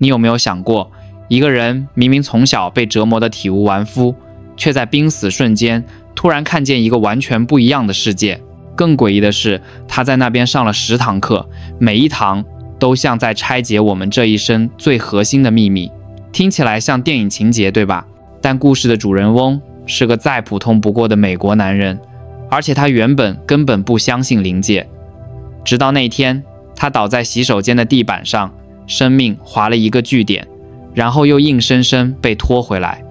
你有没有想过，一个人明明从小被折磨得体无完肤，却在濒死瞬间突然看见一个完全不一样的世界？更诡异的是，他在那边上了10堂课，每一堂都像在拆解我们这一生最核心的秘密。听起来像电影情节，对吧？但故事的主人翁是个再普通不过的美国男人，而且他原本根本不相信灵界。直到那天，他倒在洗手间的地板上，生命划了一个句点，然后又硬生生被拖回来。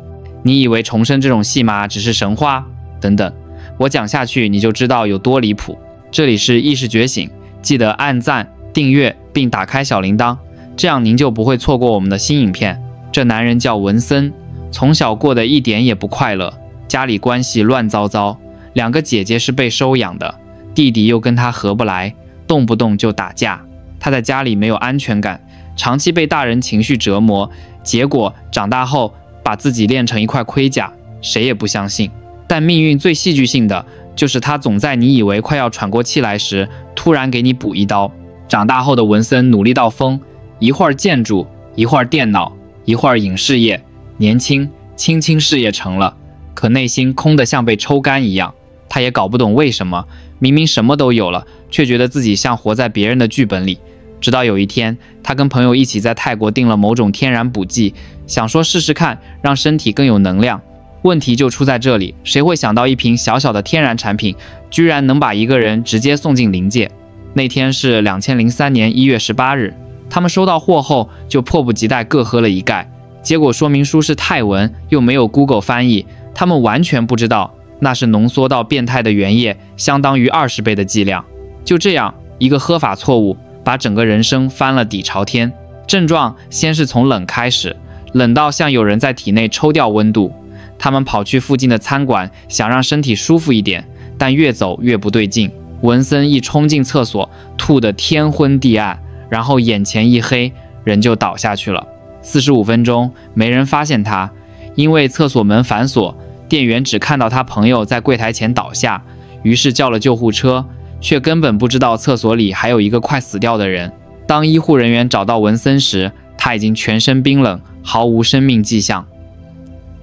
你以为重生这种戏码只是神话？等等，我讲下去你就知道有多离谱。这里是意识觉醒，记得按赞、订阅并打开小铃铛，这样您就不会错过我们的新影片。这男人叫文森，从小过得一点也不快乐，家里关系乱糟糟，2个姐姐是被收养的，弟弟又跟他合不来，动不动就打架。他在家里没有安全感，长期被大人情绪折磨，结果长大后把自己练成一块盔甲，谁也不相信。但命运最戏剧性的就是他总在你以为快要喘过气来时，突然给你补一刀。长大后的文森努力到疯，一会儿建筑，一会儿电脑，一会儿影视业，年轻轻轻事业成了，可内心空得像被抽干一样。他也搞不懂为什么，明明什么都有了，却觉得自己像活在别人的剧本里。直到有一天，他跟朋友一起在泰国订了某种天然补剂，想说试试看，让身体更有能量。问题就出在这里，谁会想到一瓶小小的天然产品，居然能把一个人直接送进灵界？那天是2003年1月18日，他们收到货后就迫不及待各喝了一盖，结果说明书是泰文，又没有 Google 翻译，他们完全不知道那是浓缩到变态的原液，相当于20倍的剂量。就这样，一个喝法错误，把整个人生翻了底朝天。症状先是从冷开始，冷到像有人在体内抽掉温度。他们跑去附近的餐馆，想让身体舒服一点，但越走越不对劲。文森一冲进厕所，吐得天昏地暗，然后眼前一黑，人就倒下去了。45分钟没人发现他，因为厕所门反锁，店员只看到他朋友在柜台前倒下，于是叫了救护车，却根本不知道厕所里还有一个快死掉的人。当医护人员找到文森时，他已经全身冰冷，毫无生命迹象。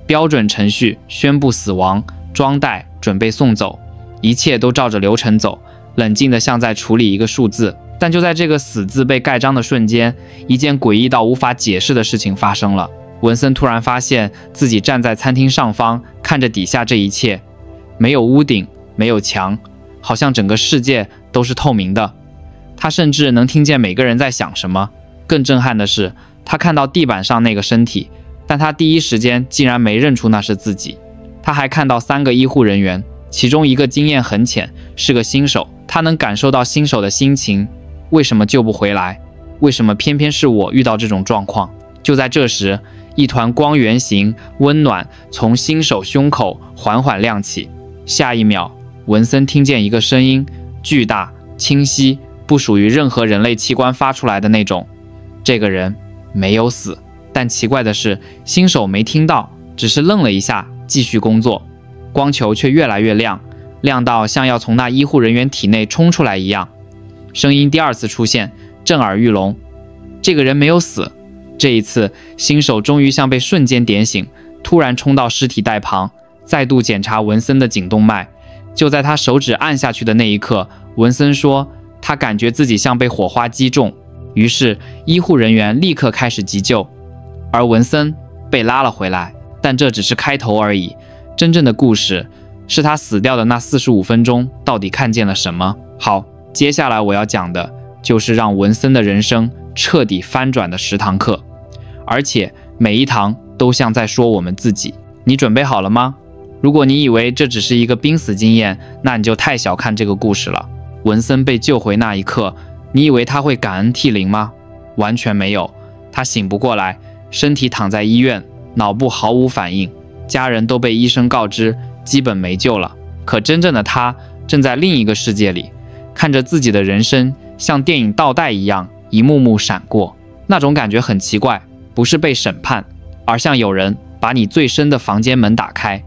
标准程序宣布死亡，装袋，准备送走，一切都照着流程走，冷静的像在处理一个数字。但就在这个死字被盖章的瞬间，一件诡异到无法解释的事情发生了。文森突然发现自己站在餐厅上方，看着底下这一切，没有屋顶，没有墙，好像整个世界都是透明的。他甚至能听见每个人在想什么。更震撼的是，他看到地板上那个身体，但他第一时间竟然没认出那是自己。他还看到3个医护人员，其中一个经验很浅，是个新手，他能感受到新手的心情。为什么救不回来？为什么偏偏是我遇到这种状况？就在这时，一团光圆形温暖从新手胸口缓缓亮起。下一秒，文森听见一个声音，巨大、清晰，不属于任何人类器官发出来的那种。这个人没有死。但奇怪的是，新手没听到，只是愣了一下，继续工作。光球却越来越亮，亮到像要从那医护人员体内冲出来一样。声音第2次出现，震耳欲聋。这个人没有死。这一次，新手终于像被瞬间点醒，突然冲到尸体袋旁，再度检查文森的颈动脉。就在他手指按下去的那一刻，文森说他感觉自己像被火花击中。于是医护人员立刻开始急救，而文森被拉了回来。但这只是开头而已，真正的故事是他死掉的那45分钟到底看见了什么。好，接下来我要讲的就是让文森的人生彻底翻转的10堂课，而且每一堂都像在说我们自己。你准备好了吗？如果你以为这只是一个濒死经验，那你就太小看这个故事了。文森被救回那一刻，你以为他会感恩涕零吗？完全没有。他醒不过来，身体躺在医院，脑部毫无反应，家人都被医生告知基本没救了。可真正的他正在另一个世界里，看着自己的人生像电影倒带一样一幕幕闪过。那种感觉很奇怪，不是被审判，而像有人把你最深的房间门打开，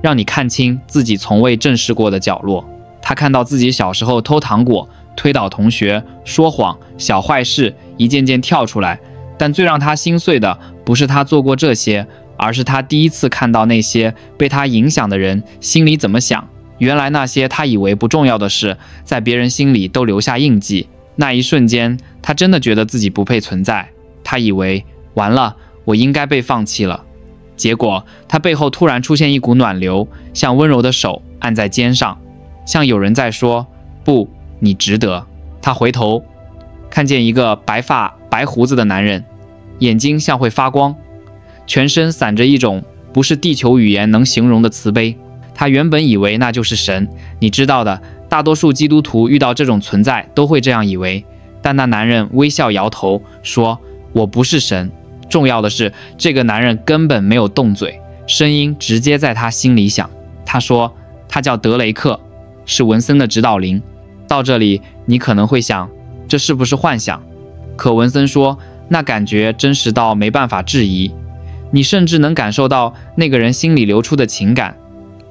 让你看清自己从未正视过的角落。他看到自己小时候偷糖果、推倒同学、说谎、小坏事一件件跳出来，但最让他心碎的不是他做过这些，而是他第一次看到那些被他影响的人心里怎么想。原来那些他以为不重要的事，在别人心里都留下印记。那一瞬间，他真的觉得自己不配存在。他以为完了，我应该被放弃了。结果他背后突然出现一股暖流，像温柔的手按在肩上，像有人在说：不，你值得。他回头看见一个白发白胡子的男人，眼睛像会发光，全身散着一种不是地球语言能形容的慈悲。他原本以为那就是神，你知道的，大多数基督徒遇到这种存在都会这样以为。但那男人微笑摇头说：我不是神。重要的是，这个男人根本没有动嘴，声音直接在他心里响。他说他叫德雷克，是文森的指导灵。到这里你可能会想，这是不是幻想？可文森说，那感觉真实到没办法质疑，你甚至能感受到那个人心里流出的情感，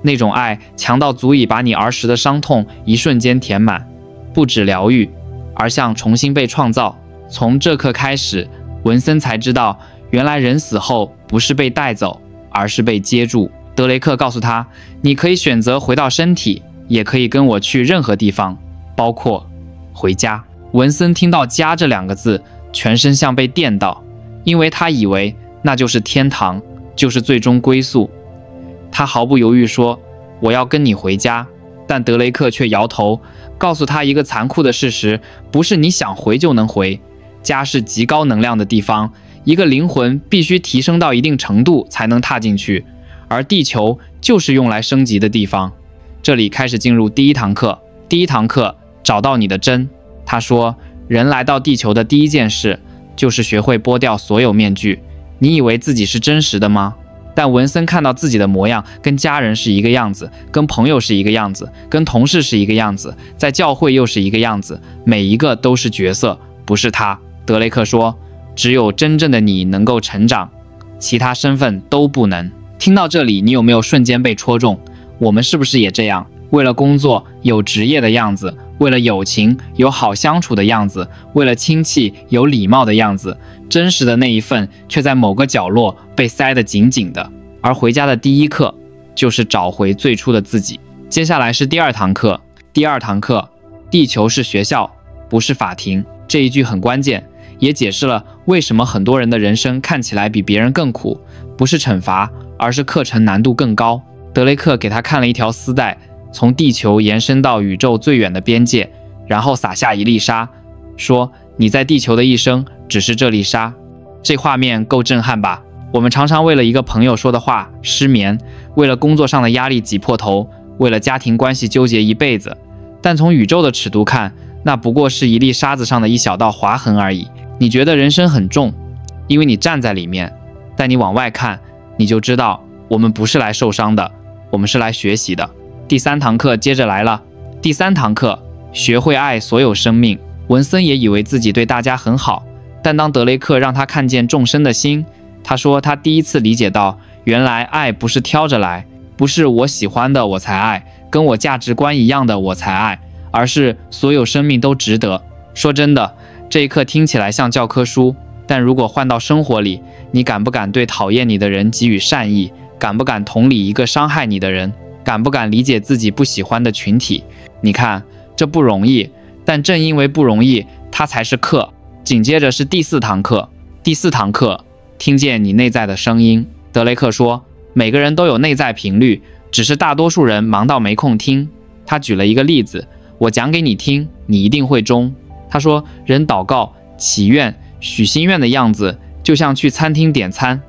那种爱强到足以把你儿时的伤痛一瞬间填满，不止疗愈，而像重新被创造。从这刻开始，文森才知道，原来人死后不是被带走，而是被接住。德雷克告诉他，你可以选择回到身体，也可以跟我去任何地方，包括回家。文森听到家这2个字，全身像被电到，因为他以为那就是天堂，就是最终归宿。他毫不犹豫说，我要跟你回家。但德雷克却摇头，告诉他一个残酷的事实，不是你想回就能回。家是极高能量的地方，一个灵魂必须提升到一定程度才能踏进去，而地球就是用来升级的地方。这里开始进入第1堂课。第1堂课，找到你的真。他说，人来到地球的第一件事，就是学会剥掉所有面具。你以为自己是真实的吗？但文森看到自己的模样，跟家人是一个样子，跟朋友是一个样子，跟同事是一个样子，在教会又是一个样子，每一个都是角色，不是他。德雷克说，只有真正的你能够成长，其他身份都不能。听到这里，你有没有瞬间被戳中？我们是不是也这样？为了工作有职业的样子，为了友情有好相处的样子，为了亲戚有礼貌的样子，真实的那一份却在某个角落被塞得紧紧的。而回家的第1课，就是找回最初的自己。接下来是第2堂课。第2堂课，地球是学校，不是法庭。这一句很关键，也解释了为什么很多人的人生看起来比别人更苦，不是惩罚，而是课程难度更高。德雷克给他看了一条丝带，从地球延伸到宇宙最远的边界，然后撒下一粒沙，说，你在地球的一生只是这粒沙。这画面够震撼吧？我们常常为了一个朋友说的话失眠，为了工作上的压力挤破头，为了家庭关系纠结一辈子。但从宇宙的尺度看，那不过是一粒沙子上的一小道划痕而已。你觉得人生很重，因为你站在里面，但你往外看，你就知道我们不是来受伤的，我们是来学习的。第3堂课接着来了。第3堂课，学会爱所有生命。文森也以为自己对大家很好，但当德雷克让他看见众生的心，他说他第一次理解到，原来爱不是挑着来，不是我喜欢的我才爱，跟我价值观一样的我才爱，而是所有生命都值得。说真的，这一课听起来像教科书，但如果换到生活里，你敢不敢对讨厌你的人给予善意？敢不敢同理一个伤害你的人？敢不敢理解自己不喜欢的群体？你看，这不容易，但正因为不容易，它才是课。紧接着是第4堂课。第4堂课，听见你内在的声音。德雷克说，每个人都有内在频率，只是大多数人忙到没空听。他举了一个例子，我讲给你听，你一定会中。他说，人祷告、祈愿、许心愿的样子，就像去餐厅点餐。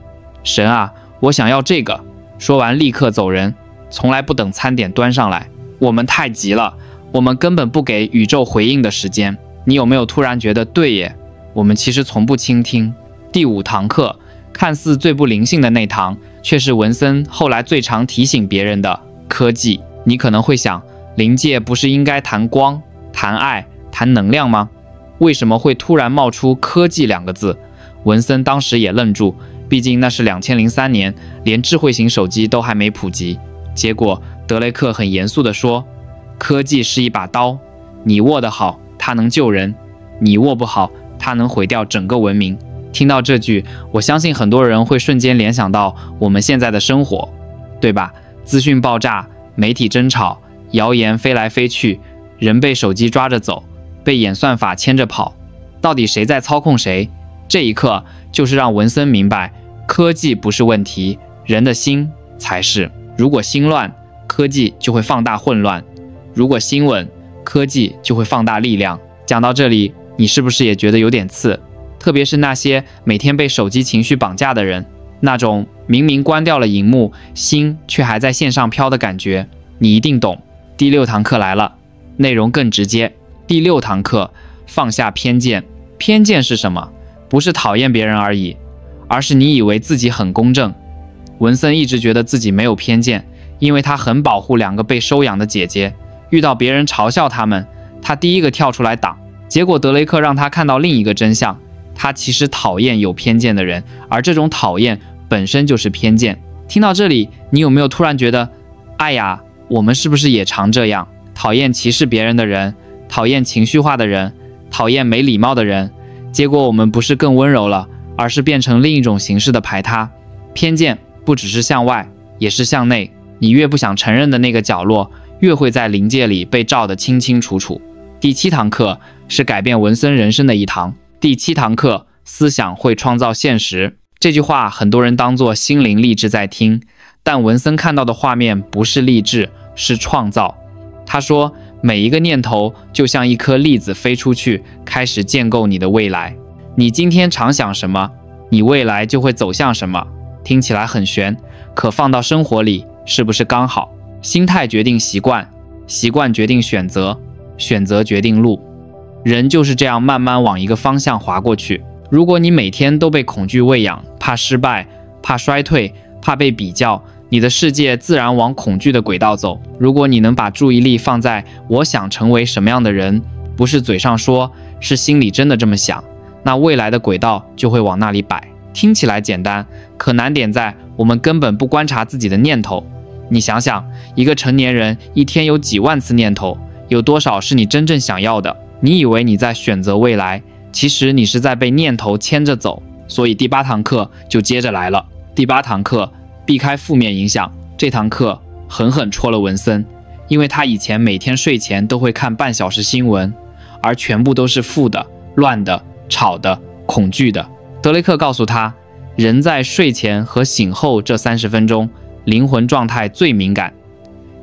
神啊，我想要这个，说完立刻走人，从来不等餐点端上来。我们太急了，我们根本不给宇宙回应的时间。你有没有突然觉得对耶？我们其实从不倾听。第5堂课，看似最不灵性的那堂，却是文森后来最常提醒别人的科技。你可能会想，灵界不是应该谈光、谈爱、谈能量吗？为什么会突然冒出科技2个字？文森当时也愣住，毕竟那是2003年，连智慧型手机都还没普及。结果德雷克很严肃地说，科技是一把刀，你握得好，它能救人；你握不好，它能毁掉整个文明。听到这句，我相信很多人会瞬间联想到我们现在的生活，对吧？资讯爆炸，媒体争吵，谣言飞来飞去，人被手机抓着走，被演算法牵着跑，到底谁在操控谁？这一刻就是让文森明白，科技不是问题，人的心才是。如果心乱，科技就会放大混乱；如果心稳，科技就会放大力量。讲到这里，你是不是也觉得有点刺？特别是那些每天被手机情绪绑架的人，那种明明关掉了荧幕，心却还在线上飘的感觉，你一定懂。第6堂课来了，内容更直接。第6堂课，放下偏见。偏见是什么？不是讨厌别人而已，而是你以为自己很公正。文森一直觉得自己没有偏见，因为他很保护2个被收养的姐姐，遇到别人嘲笑他们，他第一个跳出来挡。结果德雷克让他看到另一个真相，他其实讨厌有偏见的人，而这种讨厌本身就是偏见。听到这里，你有没有突然觉得，哎呀，我们是不是也常这样？讨厌歧视别人的人，讨厌情绪化的人，讨厌没礼貌的人，结果我们不是更温柔了，而是变成另一种形式的排他。偏见不只是向外，也是向内。你越不想承认的那个角落，越会在临界里被照得清清楚楚。第7堂课是改变文森人生的一堂。第7堂课，思想会创造现实。这句话很多人当作心灵励志在听，但文森看到的画面不是励志，是创造。他说，每一个念头就像一颗粒子飞出去，开始建构你的未来。你今天常想什么，你未来就会走向什么。听起来很玄，可放到生活里是不是刚好？心态决定习惯，习惯决定选择，选择决定路。人就是这样慢慢往一个方向滑过去。如果你每天都被恐惧喂养，怕失败，怕衰退，怕被比较，你的世界自然往恐惧的轨道走。如果你能把注意力放在我想成为什么样的人，不是嘴上说，是心里真的这么想，那未来的轨道就会往那里摆。听起来简单，可难点在我们根本不观察自己的念头。你想想，一个成年人一天有几万次念头，有多少是你真正想要的？你以为你在选择未来，其实你是在被念头牵着走。所以第8堂课就接着来了。第8堂课，避开负面影响。这堂课狠狠戳了文森，因为他以前每天睡前都会看半小时新闻，而全部都是负的、乱的、吵的、恐惧的。德雷克告诉他，人在睡前和醒后这30分钟，灵魂状态最敏感。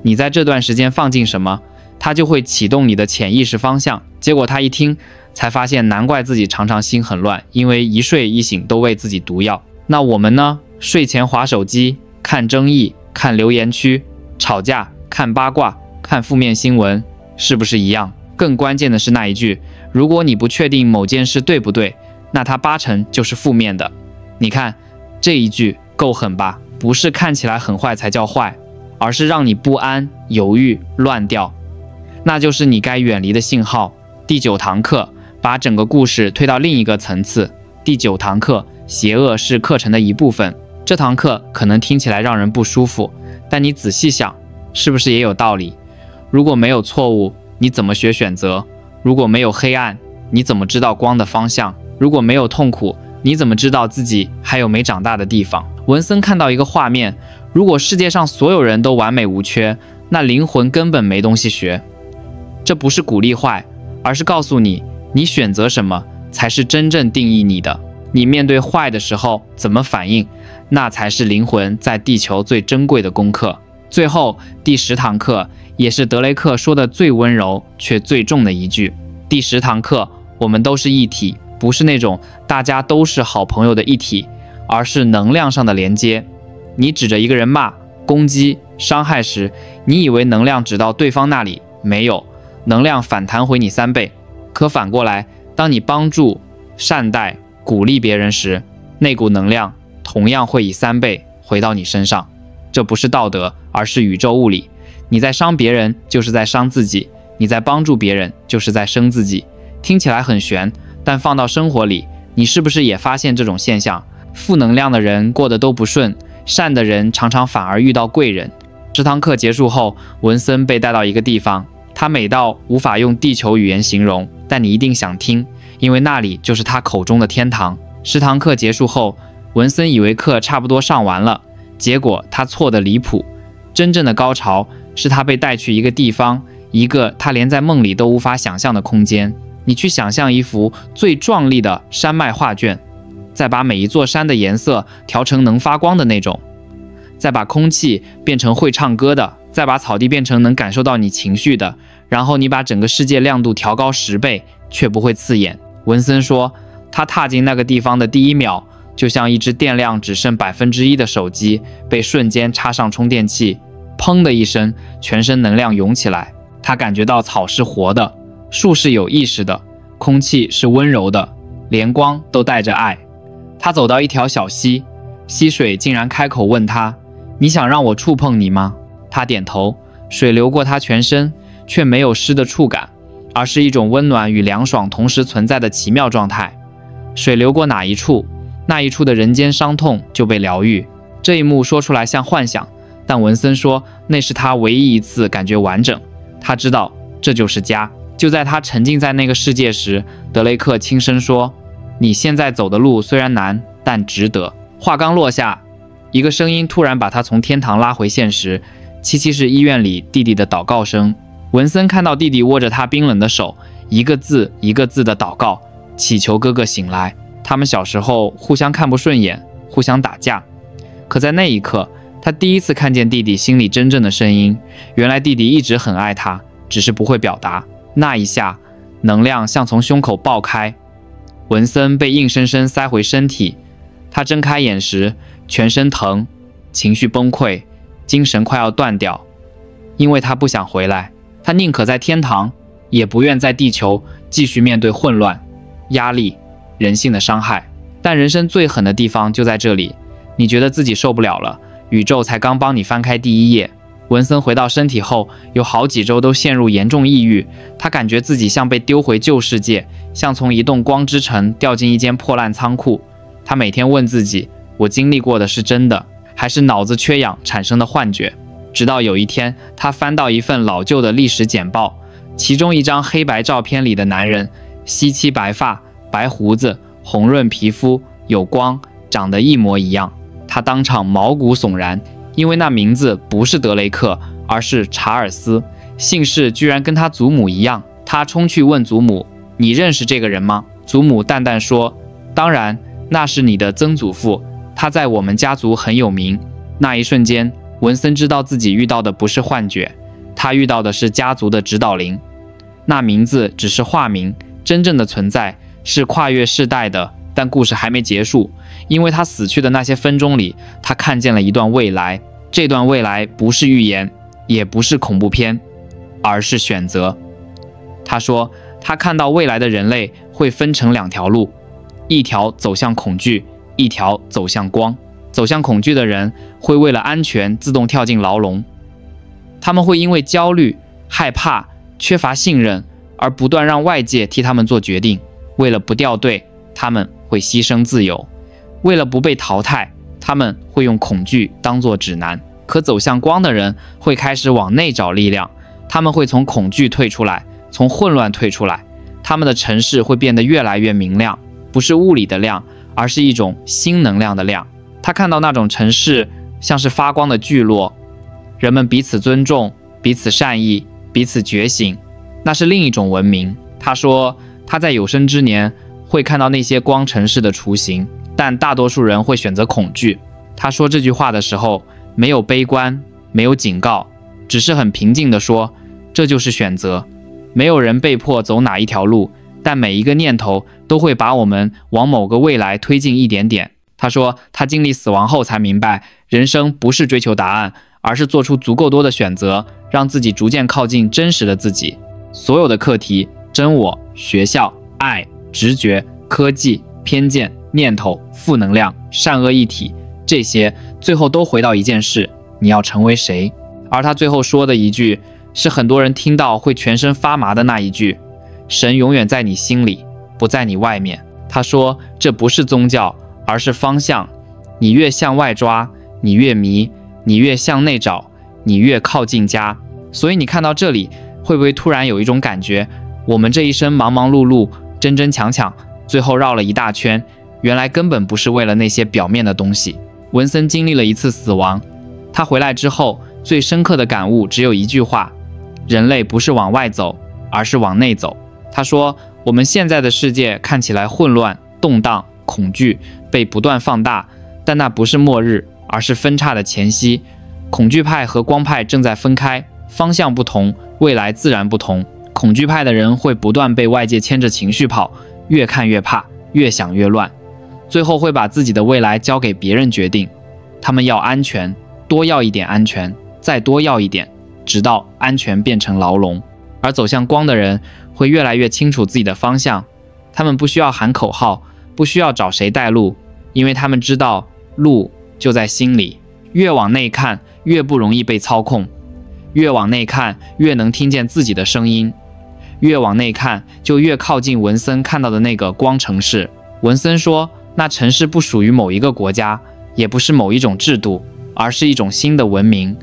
你在这段时间放进什么，它就会启动你的潜意识方向。结果他一听，才发现难怪自己常常心很乱，因为一睡一醒都喂自己毒药。那我们呢？睡前滑手机，看争议，看留言区，吵架，看八卦，看负面新闻，是不是一样？更关键的是那一句，如果你不确定某件事对不对，那它8成就是负面的。你看这一句够狠吧？不是看起来很坏才叫坏，而是让你不安、犹豫、乱掉，那就是你该远离的信号。第9堂课把整个故事推到另一个层次。第9堂课，邪恶是课程的一部分。这堂课可能听起来让人不舒服，但你仔细想，是不是也有道理？如果没有错误，你怎么学选择？如果没有黑暗，你怎么知道光的方向？如果没有痛苦，你怎么知道自己还有没长大的地方？文森看到一个画面，如果世界上所有人都完美无缺，那灵魂根本没东西学。这不是鼓励坏，而是告诉你，你选择什么才是真正定义你的。你面对坏的时候怎么反应，那才是灵魂在地球最珍贵的功课。最后第10堂课，也是德雷克说的最温柔却最重的一句。第10堂课，我们都是一体，不是那种大家都是好朋友的一体，而是能量上的连接。你指着一个人骂、攻击、伤害时，你以为能量指到对方那里，没有，能量反弹回你3倍。可反过来，当你帮助、善待、鼓励别人时，那股能量同样会以3倍回到你身上。这不是道德，而是宇宙物理。你在伤别人，就是在伤自己；你在帮助别人，就是在生自己。听起来很玄，但放到生活里，你是不是也发现这种现象？负能量的人过得都不顺，善的人常常反而遇到贵人。10堂课结束后，文森被带到一个地方，他美到无法用地球语言形容，但你一定想听，因为那里就是他口中的天堂。10堂课结束后，文森以为课差不多上完了，结果他错得离谱。真正的高潮是他被带去一个地方，一个他连在梦里都无法想象的空间。你去想象一幅最壮丽的山脉画卷，再把每一座山的颜色调成能发光的那种，再把空气变成会唱歌的，再把草地变成能感受到你情绪的，然后你把整个世界亮度调高10倍，却不会刺眼。文森说，他踏进那个地方的第一秒，就像一只电量只剩1%的手机被瞬间插上充电器，砰的一声，全身能量涌起来。他感觉到草是活的，树是有意识的，空气是温柔的，连光都带着爱。他走到一条小溪，溪水竟然开口问他，你想让我触碰你吗？他点头，水流过他全身，却没有湿的触感，而是一种温暖与凉爽同时存在的奇妙状态。水流过哪一处，那一处的人间伤痛就被疗愈。这一幕说出来像幻想，但文森说那是他唯一一次感觉完整。他知道这就是家。就在他沉浸在那个世界时，德雷克轻声说，你现在走的路虽然难，但值得。话刚落下，一个声音突然把他从天堂拉回现实，七七是医院里弟弟的祷告声。文森看到弟弟握着他冰冷的手，一个字一个字的祷告，祈求哥哥醒来。他们小时候互相看不顺眼，互相打架，可在那一刻，他第一次看见弟弟心里真正的声音。原来弟弟一直很爱他，只是不会表达。那一下，能量像从胸口爆开，文森被硬生生塞回身体。他睁开眼时，全身疼，情绪崩溃，精神快要断掉。因为他不想回来，他宁可在天堂，也不愿在地球继续面对混乱、压力、人性的伤害。但人生最狠的地方就在这里，你觉得自己受不了了，宇宙才刚帮你翻开第一页。文森回到身体后，有好几周都陷入严重抑郁。他感觉自己像被丢回旧世界，像从一栋光之城掉进一间破烂仓库。他每天问自己，我经历过的是真的，还是脑子缺氧产生的幻觉？直到有一天，他翻到一份老旧的历史简报，其中一张黑白照片里的男人，稀漆白发，白胡子，红润皮肤，有光，长得一模一样。他当场毛骨悚然，因为那名字不是德雷克，而是查尔斯，姓氏居然跟他祖母一样。他冲去问祖母，你认识这个人吗？祖母淡淡说，当然，那是你的曾祖父，他在我们家族很有名。那一瞬间，文森知道自己遇到的不是幻觉，他遇到的是家族的指导灵。那名字只是化名，真正的存在是跨越世代的。但故事还没结束，因为他死去的那些分钟里，他看见了一段未来。这段未来不是预言，也不是恐怖片，而是选择。他说，他看到未来的人类会分成2条路，一条走向恐惧，一条走向光。走向恐惧的人会为了安全自动跳进牢笼，他们会因为焦虑、害怕、缺乏信任而不断让外界替他们做决定。为了不掉队，他们会牺牲自由；为了不被淘汰，他们会用恐惧当作指南。可走向光的人会开始往内找力量，他们会从恐惧退出来，从混乱退出来。他们的城市会变得越来越明亮，不是物理的亮，而是一种新能量的亮。他看到那种城市像是发光的聚落，人们彼此尊重，彼此善意，彼此觉醒，那是另一种文明。他说，他在有生之年会看到那些光城市的雏形，但大多数人会选择恐惧。他说这句话的时候，没有悲观，没有警告，只是很平静地说，这就是选择。没有人被迫走哪一条路，但每一个念头都会把我们往某个未来推进一点点。他说，他经历死亡后才明白，人生不是追求答案，而是做出足够多的选择，让自己逐渐靠近真实的自己。所有的课题，真我、学校、爱、直觉、科技、偏见、念头、负能量、善恶一体，这些最后都回到一件事，你要成为谁？而他最后说的一句，是很多人听到会全身发麻的那一句，神永远在你心里，不在你外面。他说，这不是宗教，而是方向。你越向外抓，你越迷；你越向内找，你越靠近家。所以你看到这里，会不会突然有一种感觉，我们这一生忙忙碌碌，争争抢抢，最后绕了一大圈，原来根本不是为了那些表面的东西。文森经历了一次死亡，他回来之后最深刻的感悟只有一句话：人类不是往外走，而是往内走。他说，我们现在的世界看起来混乱、动荡、恐惧，被不断放大，但那不是末日，而是分叉的前夕。恐惧派和光派正在分开，方向不同，未来自然不同。恐惧派的人会不断被外界牵着情绪跑，越看越怕，越想越乱，最后会把自己的未来交给别人决定。他们要安全，多要一点安全，再多要一点，直到安全变成牢笼。而走向光的人会越来越清楚自己的方向，他们不需要喊口号，不需要找谁带路，因为他们知道路就在心里。越往内看，越不容易被操控，越往内看，越能听见自己的声音，越往内看，就越靠近文森看到的那个光城市。文森说，那城市不属于某一个国家，也不是某一种制度，而是一种新的文明。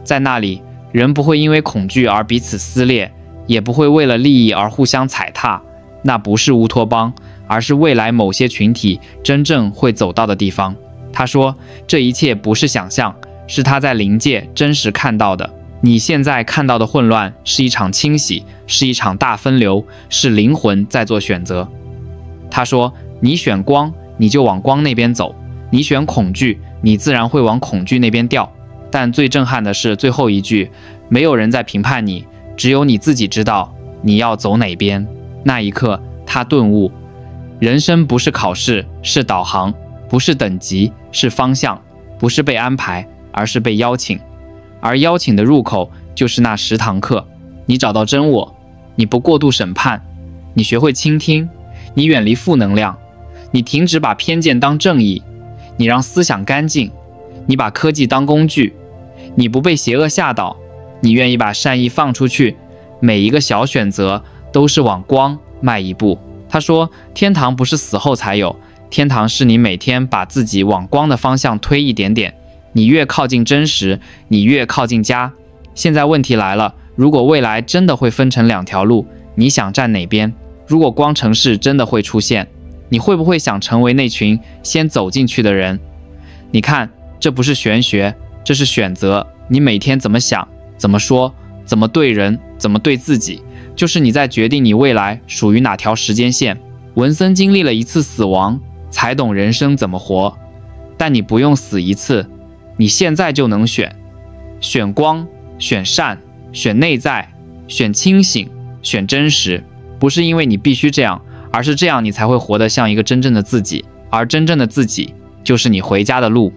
在那里，人不会因为恐惧而彼此撕裂，也不会为了利益而互相踩踏。那不是乌托邦，而是未来某些群体真正会走到的地方。他说，这一切不是想象，是他在灵界真实看到的。你现在看到的混乱是一场清洗，是一场大分流，是灵魂在做选择。他说，你选光，你就往光那边走；你选恐惧，你自然会往恐惧那边掉。但最震撼的是最后一句，没有人在评判你，只有你自己知道你要走哪边。那一刻，他顿悟，人生不是考试，是导航，不是等级，是方向，不是被安排，而是被邀请。而邀请的入口就是那10堂课。你找到真我，你不过度审判，你学会倾听，你远离负能量，你停止把偏见当正义，你让思想干净，你把科技当工具，你不被邪恶吓倒，你愿意把善意放出去。每一个小选择都是往光迈一步。他说，天堂不是死后才有，天堂是你每天把自己往光的方向推一点点。你越靠近真实，你越靠近家。现在问题来了，如果未来真的会分成2条路，你想站哪边？如果光城市真的会出现，你会不会想成为那群先走进去的人？你看，这不是玄学，这是选择。你每天怎么想，怎么说，怎么对人，怎么对自己，就是你在决定你未来属于哪条时间线。文森经历了一次死亡，才懂人生怎么活。但你不用死一次，你现在就能选光，选善，选内在，选清醒，选真实。不是因为你必须这样，而是这样你才会活得像一个真正的自己。而真正的自己，就是你回家的路。